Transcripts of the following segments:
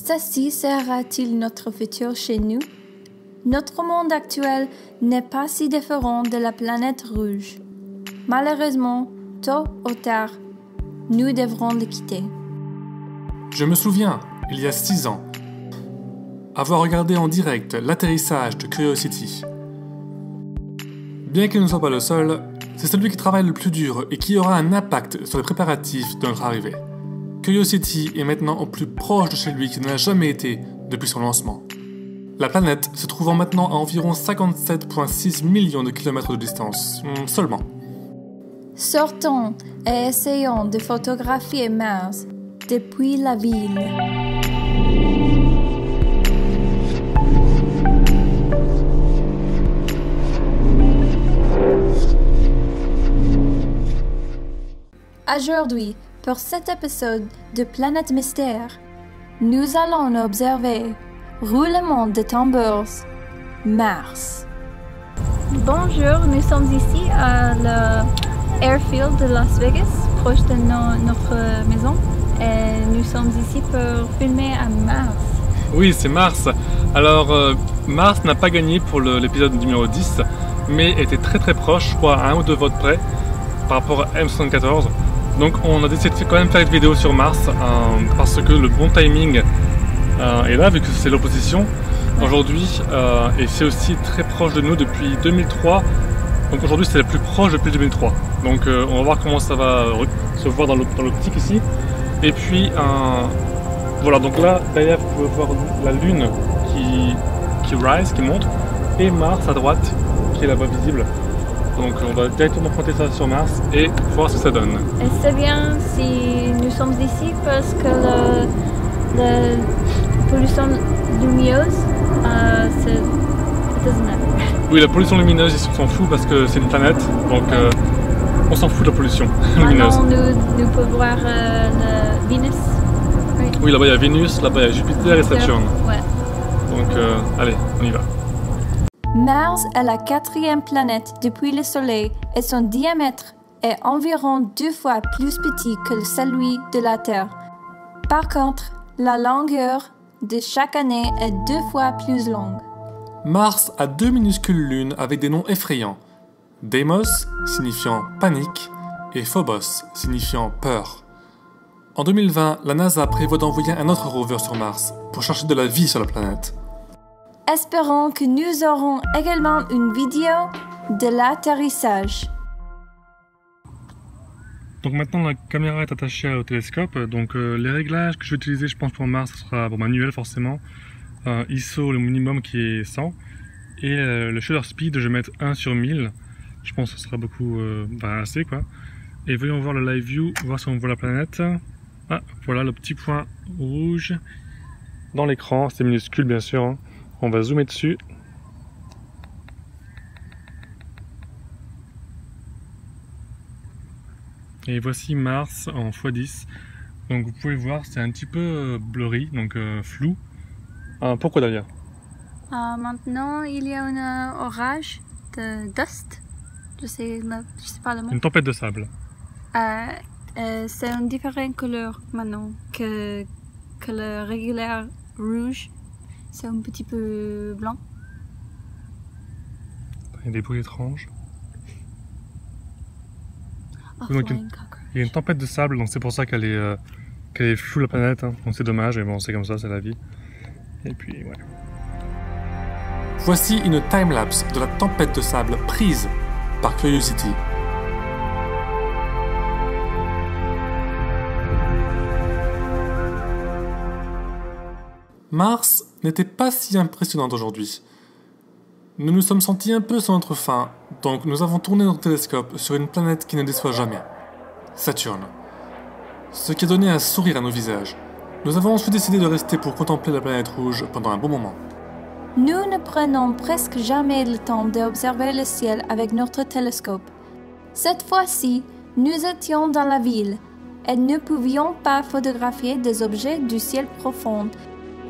Ceci sera-t-il notre futur chez nous? Notre monde actuel n'est pas si différent de la planète rouge. Malheureusement, tôt ou tard, nous devrons le quitter. Je me souviens, il y a 6 ans, avoir regardé en direct l'atterrissage de Curiosity. Bien qu'il ne soit pas le seul, c'est celui qui travaille le plus dur et qui aura un impact sur les préparatifs de notre arrivée. Curiosity est maintenant au plus proche de chez lui qu'il n'a jamais été depuis son lancement. La planète se trouvant maintenant à environ 57,6 millions de kilomètres de distance, seulement. Sortons et essayons de photographier Mars depuis la ville. Aujourd'hui, pour cet épisode de Planète Mystère, nous allons observer roulement de tambours, Mars. Bonjour, nous sommes ici à l'airfield de Las Vegas, proche de notre maison, et nous sommes ici pour filmer à Mars. Oui, c'est Mars. Alors, Mars n'a pas gagné pour l'épisode numéro 10, mais était très très proche, je crois, à 1 ou 2 votes près, par rapport à M74. Donc on a décidé de quand même faire une vidéo sur Mars, parce que le bon timing est là, vu que c'est l'opposition aujourd'hui, et c'est aussi très proche de nous depuis 2003. Donc aujourd'hui c'est le plus proche depuis 2003. Donc on va voir comment ça va se voir dans l'optique ici. Et puis voilà, donc là derrière vous pouvez voir la Lune qui rise, qui monte, et Mars à droite qui est là-bas visible. Donc on va directement pointer ça sur Mars et voir ce que ça donne. Et c'est bien si nous sommes ici parce que la pollution lumineuse, c'est oui, la pollution lumineuse, ils s'en foutent parce que c'est une planète, donc on s'en fout de la pollution lumineuse. Nous pouvons voir Vénus. Oui, là-bas il y a Vénus, là-bas il y a Jupiter et Saturne. Ouais. Donc allez, on y va. Mars est la 4e planète depuis le Soleil et son diamètre est environ 2 fois plus petit que celui de la Terre. Par contre, la longueur de chaque année est 2 fois plus longue. Mars a 2 minuscules lunes avec des noms effrayants. Deimos, signifiant panique, et Phobos, signifiant peur. En 2020, la NASA prévoit d'envoyer un autre rover sur Mars pour chercher de la vie sur la planète. Espérons que nous aurons également une vidéo de l'atterrissage. Donc maintenant la caméra est attachée au télescope, donc les réglages que je vais utiliser, je pense pour Mars, ce sera manuel forcément. ISO le minimum qui est 100, et le shutter speed je vais mettre 1 sur 1000, je pense que ce sera beaucoup, assez quoi. Et voyons voir le live view, voir si on voit la planète. Ah, voilà le petit point rouge dans l'écran, c'est minuscule bien sûr, hein. On va zoomer dessus. Et voici Mars en x10. Donc vous pouvez voir, c'est un petit peu blurry, donc flou. Pourquoi d'ailleurs? Maintenant, il y a un orage de dust. Je sais pas le mot. Une tempête de sable. C'est une différente couleur maintenant que le régulier rouge. C'est un petit peu blanc. Il y a des bruits étranges. Donc, il y a une tempête de sable, donc c'est pour ça qu'elle est floue la planète. Hein. Donc c'est dommage, mais bon, c'est comme ça, c'est la vie. Et puis, ouais. Voici une timelapse de la tempête de sable prise par Curiosity. Mars n'était pas si impressionnante aujourd'hui. Nous nous sommes sentis un peu sur notre faim, donc nous avons tourné notre télescope sur une planète qui ne déçoit jamais, Saturne. Ce qui a donné un sourire à nos visages. Nous avons ensuite décidé de rester pour contempler la planète rouge pendant un bon moment. Nous ne prenons presque jamais le temps d'observer le ciel avec notre télescope. Cette fois-ci, nous étions dans la ville et ne pouvions pas photographier des objets du ciel profond.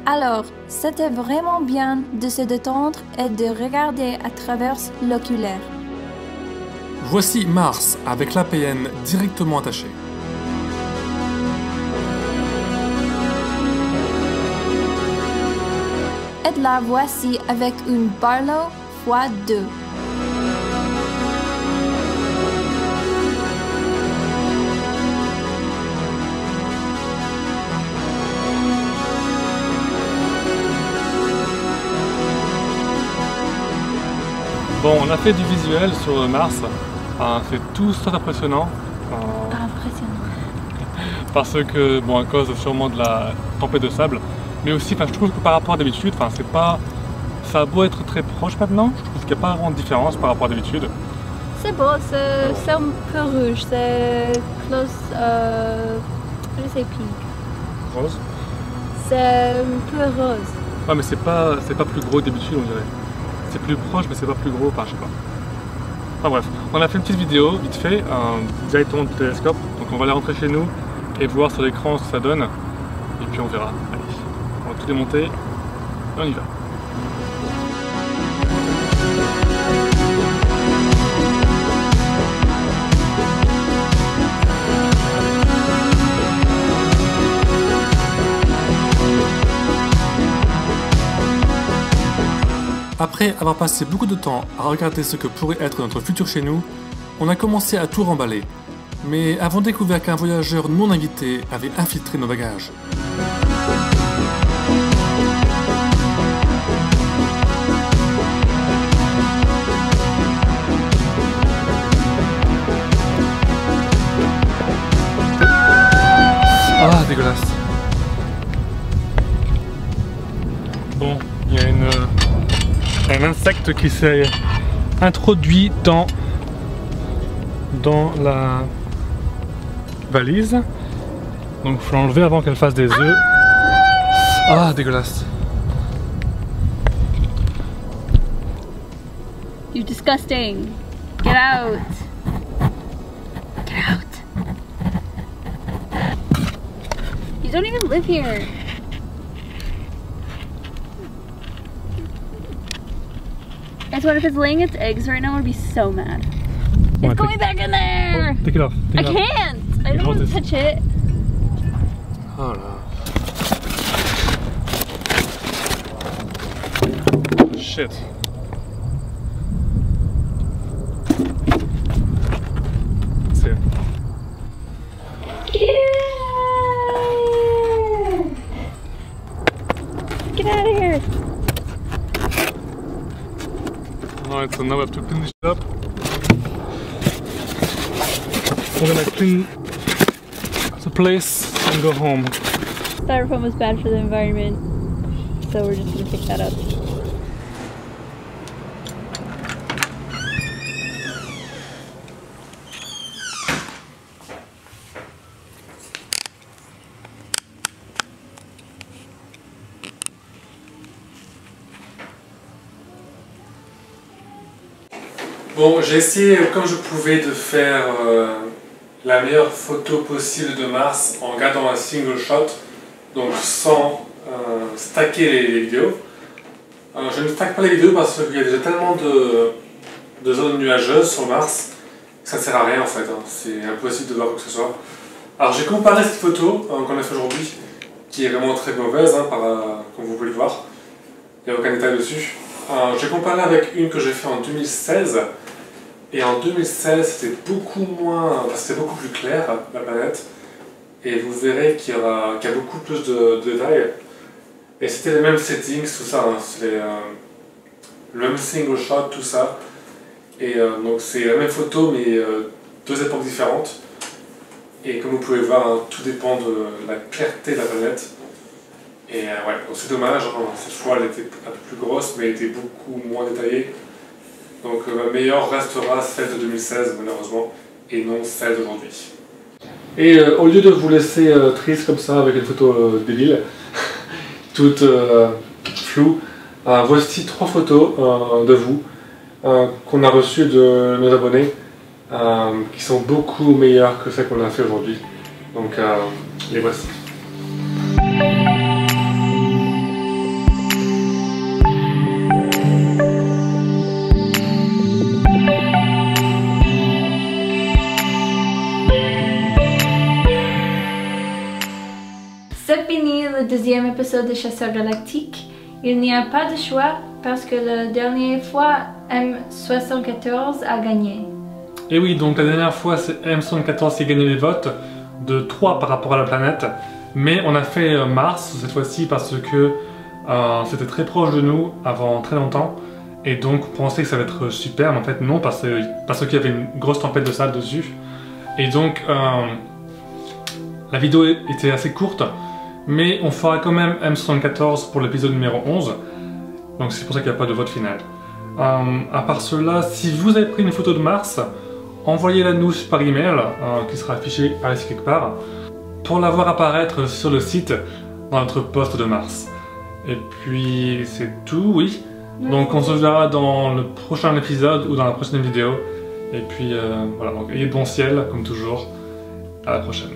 Alors, c'était vraiment bien de se détendre et de regarder à travers l'oculaire. Voici Mars avec l'APN directement attaché. Et la voici avec une Barlow x2. Bon, on a fait du visuel sur Mars. C'est tout sauf impressionnant. Parce que, bon, à cause sûrement de la tempête de sable, mais aussi, je trouve que par rapport à d'habitude, c'est pas, ça a beau être très proche maintenant, je trouve qu'il n'y a pas vraiment de différence par rapport à d'habitude. C'est beau, c'est un peu rouge, c'est close, je sais pink. Rose. C'est un peu rose. Ouais, mais c'est pas plus gros que d'habitude, on dirait. C'est plus proche, mais c'est pas plus gros, je sais pas. Enfin bref, on a fait une petite vidéo, vite fait, directement du télescope, donc on va aller rentrer chez nous et voir sur l'écran ce que ça donne, et puis on verra. Allez, on va tout démonter, et on y va. Après avoir passé beaucoup de temps à regarder ce que pourrait être notre futur chez nous, on a commencé à tout remballer. Mais avons découvert qu'un voyageur non invité avait infiltré nos bagages. Ah, dégueulasse. Bon, il y a un insecte qui s'est introduit dans la valise. Donc il faut l'enlever avant qu'elle fasse des œufs. Ah, dégueulasse. You're disgusting. Get out. Get out. You don't even live here. Guess what, if it's laying its eggs right now, I'd be so mad. It's going back in there! Oh, take it off. I can't! I don't want to touch it. Oh là. Shit. C'est... Get out of here! Alright, so now we have to clean this up. We're gonna clean the place and go home. Styrofoam was bad for the environment, so we're just gonna pick that up. Bon, j'ai essayé comme je pouvais de faire la meilleure photo possible de Mars en gardant un single shot, donc sans stacker les vidéos. Je ne stack pas les vidéos parce qu'il y a déjà tellement de zones nuageuses sur Mars que ça ne sert à rien en fait, c'est impossible de voir quoi que ce soit. Alors j'ai comparé cette photo qu'on a fait aujourd'hui, qui est vraiment très mauvaise, comme vous pouvez le voir, il n'y a aucun détail dessus. J'ai comparé avec une que j'ai fait en 2016. Et en 2016, c'était beaucoup plus clair, la planète. Et vous verrez qu'il y a beaucoup plus de détails. Et c'était les mêmes settings, tout ça. C'est le même single shot, tout ça. Et donc c'est la même photo, mais deux époques différentes. Et comme vous pouvez voir, tout dépend de la clarté de la planète. Et ouais, c'est dommage, cette fois elle était un peu plus grosse, mais elle était beaucoup moins détaillée. Donc ma meilleure restera celle de 2016 malheureusement, et non celle d'aujourd'hui. Et au lieu de vous laisser triste comme ça avec une photo débile, toute floue, voici 3 photos de vous qu'on a reçues de nos abonnés, qui sont beaucoup meilleures que celles qu'on a fait aujourd'hui. Donc les voici. C'est fini le deuxième épisode de Chasseurs Galactiques. Il n'y a pas de choix parce que la dernière fois, M74 a gagné. Et oui, donc la dernière fois, c'est M74 qui a gagné les votes, de 3 par rapport à la planète. Mais on a fait Mars cette fois-ci parce que c'était très proche de nous avant très longtemps. Et donc on pensait que ça va être super, mais en fait non, parce qu'il y avait une grosse tempête de sable dessus. Et donc la vidéo était assez courte, mais on fera quand même M74 pour l'épisode numéro 11. Donc c'est pour ça qu'il n'y a pas de vote final. À part cela, si vous avez pris une photo de Mars, envoyez-la nous par email, qui sera affichée par ici quelque part, pour la voir apparaître sur le site dans notre post de Mars. Et puis c'est tout, oui. Donc on se verra dans le prochain épisode ou dans la prochaine vidéo. Et puis voilà, donc ayez de bon ciel comme toujours. À la prochaine.